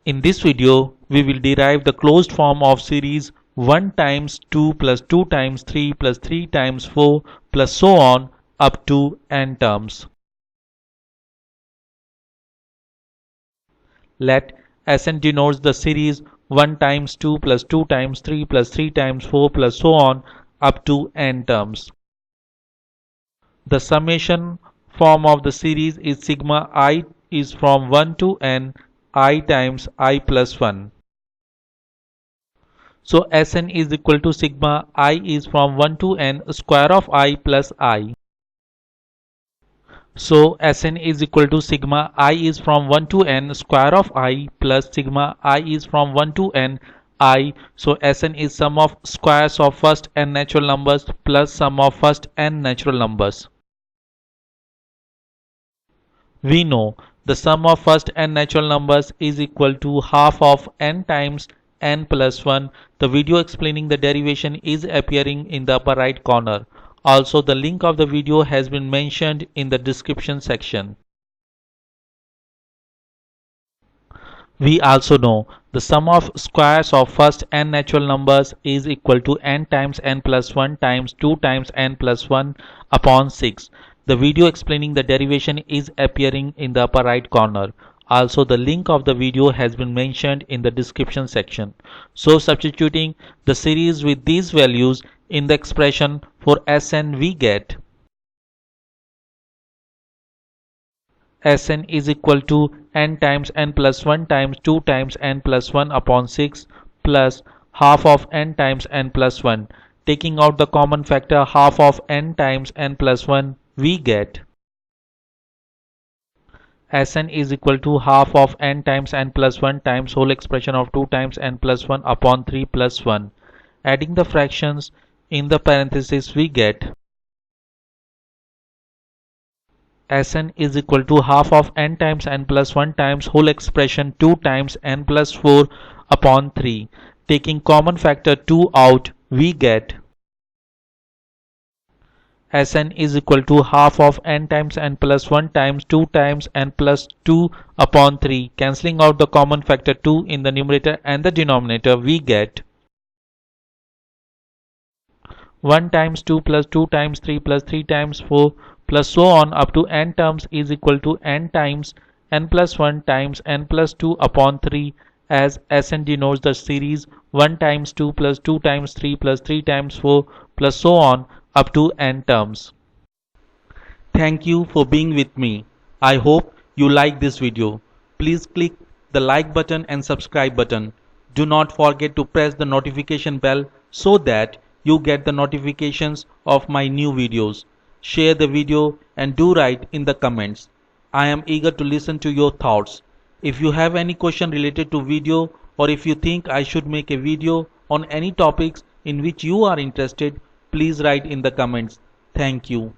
In this video, we will derive the closed form of series 1 times 2 plus 2 times 3 plus 3 times 4 plus so on up to n terms. Let Sn denotes the series 1 times 2 plus 2 times 3 plus 3 times 4 plus so on up to n terms. The summation form of the series is sigma I is from 1 to n I times I plus 1. So Sn is equal to sigma I is from 1 to n square of I plus I. So Sn is equal to sigma I is from 1 to n square of I plus sigma I is from 1 to n I. So Sn is sum of squares of first n natural numbers plus sum of first n natural numbers. We know the sum of first n natural numbers is equal to half of n times n plus 1. The video explaining the derivation is appearing in the upper right corner. Also, the link of the video has been mentioned in the description section. We also know the sum of squares of first n natural numbers is equal to n times n plus 1 times 2 times n plus 1 upon 6. The video explaining the derivation is appearing in the upper right corner. Also, the link of the video has been mentioned in the description section. So, substituting the series with these values in the expression for Sn, we get Sn is equal to n times n plus 1 times 2 times n plus 1 upon 6 plus half of n times n plus 1. Taking out the common factor half of n times n plus 1, we get Sn is equal to half of n times n plus 1 times whole expression of 2 times n plus 1 upon 3 plus 1. Adding the fractions in the parentheses, we get Sn is equal to half of n times n plus 1 times whole expression 2 times n plus 4 upon 3. Taking common factor 2 out, we get Sn is equal to half of n times n plus 1 times 2 times n plus 2 upon 3. Cancelling out the common factor 2 in the numerator and the denominator, we get 1 times 2 plus 2 times 3 plus 3 times 4 plus so on up to n terms is equal to n times n plus 1 times n plus 2 upon 3, as Sn denotes the series 1 times 2 plus 2 times 3 plus 3 times 4 plus so on up to n terms. Thank you for being with me. I hope you like this video. Please click the like button and subscribe button. Do not forget to press the notification bell so that you get the notifications of my new videos. Share the video and do write in the comments. I am eager to listen to your thoughts. If you have any question related to video, or if you think I should make a video on any topics in which you are interested, please write in the comments. Thank you.